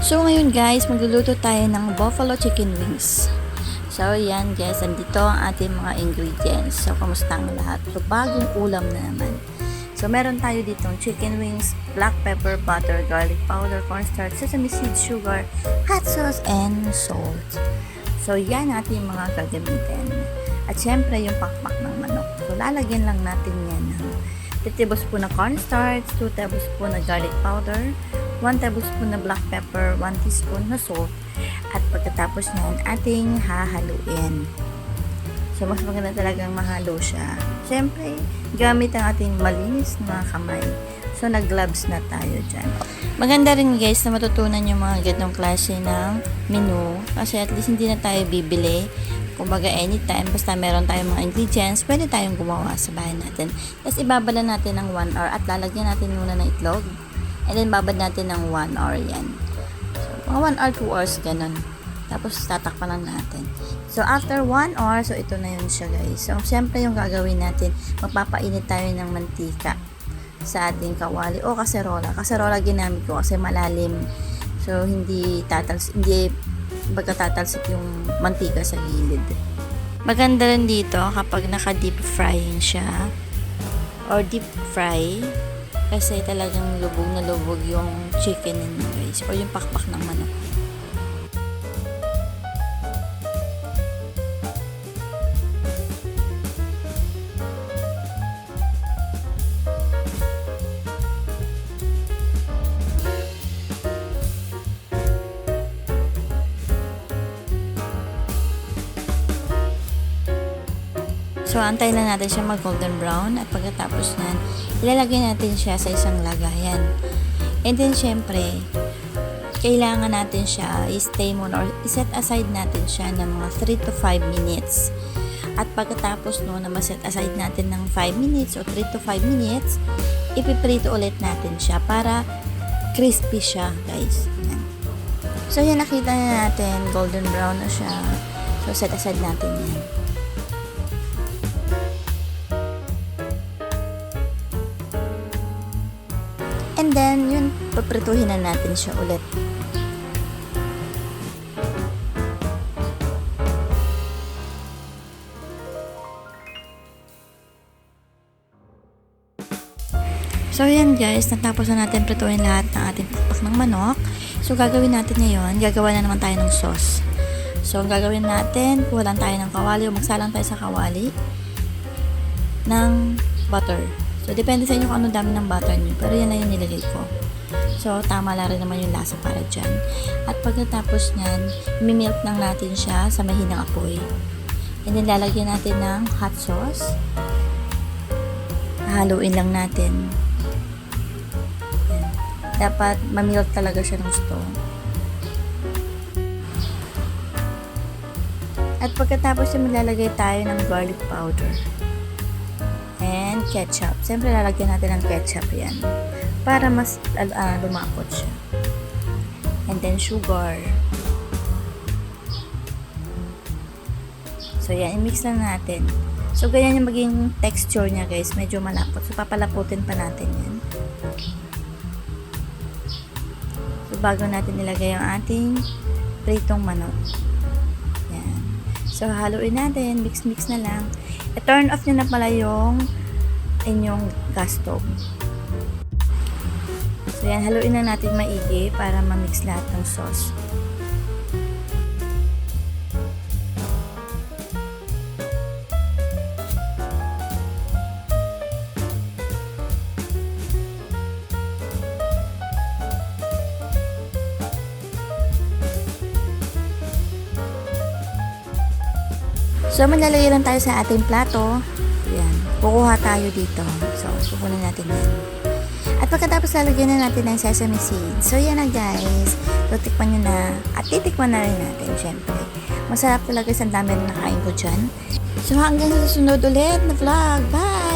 So ngayon guys, magluluto tayo ng buffalo chicken wings. So yan guys, andito ang ating mga ingredients. So kamusta ang lahat? So bagong ulam na naman. So meron tayo ditong chicken wings, black pepper, butter, garlic powder, cornstarch, sesame seeds, sugar, hot sauce, and salt. So yan ating mga gagamitin. At syempre yung pakpak ng manok. So lalagyan lang natin yan ng 3 tablespoon na cornstarch, 2 tablespoon na garlic powder, 1 tablespoon na black pepper, 1 teaspoon na salt, at pagkatapos nyan, ating hahaluin. So, mas maganda talagang mahalo siya. Siyempre, gamit ang ating malinis na kamay. So, nag-gloves na tayo dyan. Maganda rin guys na matutunan yung mga ganitong klase ng menu. Kasi at least hindi na tayo bibili. Kumbaga anytime, basta meron tayong mga ingredients, pwede tayong gumawa sa bahay natin. Tapos ibabala natin ng 1 hour at lalagyan natin muna ng itlog. And then babad natin ng 1 hour yan. So, mga 1 hour, 2 hours, ganun. Tapos tatakpan lang natin. So after 1 hour, so ito na yun siya guys. So syempre yung gagawin natin, magpapainit tayo ng mantika sa ating kawali o kaserola. Kaserola ginamit ko kasi malalim. So hindi tatalsik yung mantika sa gilid. Maganda rin dito kapag naka-deep frying siya or deep fry kasi talagang lubog na lubog yung chicken ninyo guys or yung pakpak ng manok. So, antayin lang natin siya mag-golden brown at pagkatapos nan, ilalagay natin siya sa isang lagayan. And then, syempre, kailangan natin siya i-stay muna or i-set aside natin siya ng mga 3 to 5 minutes. At pagkatapos no, na ma-set aside natin ng 5 minutes o 3 to 5 minutes, ipiprito ulit natin siya para crispy siya, guys. Yan. So, yan, nakita na natin, golden brown na siya. So, set aside natin yan. And then, yun, paprituhin na natin siya ulit. So, yan guys, natapos na natin prituhin lahat ng ating pakpak ng manok. So, gagawin natin ngayon, gagawa na naman tayo ng sauce. So, ang gagawin natin, kuha lang tayo ng kawali o magsalang tayo sa kawali ng butter. So, depende sa inyo kung anong dami ng butter nyo. Pero yan lang yung nilagay ko. So, tama lang rin naman yung lasa para dyan. At pagkatapos nyan, mimilk lang natin siya sa mahinang apoy. And then, lalagyan natin ng hot sauce. Haluin lang natin. Yan. Dapat mamilk talaga siya ng gusto. At pagkatapos nyan, maglalagay tayo ng garlic powder. And ketchup. Siyempre, lalagyan natin ng ketchup yan. Para mas lumakot siya. And then, sugar. So, yan. I-mix lang natin. So, ganyan yung maging texture niya, guys. Medyo malapot. So, papalaputin pa natin yan. So, bago natin nilagay yung ating pritong manok. Yan. So, haluin natin. Mix-mix na lang. I-turn off nyo na pala yung inyong gas stove. So, yan. Haluin na natin maigi para ma-mix lahat ng sauce. So, maglalagay lang tayo sa ating plato. Yan. Kukuha tayo dito. So, kukunin natin yan. At pagkatapos lalagyan na natin ng sesame seeds. So, yan na guys. So, tikman nyo na. At titikman na rin natin, syempre. Masarap talaga sa dami na nakain ko dyan. So, hanggang sa susunod ulit na vlog. Bye!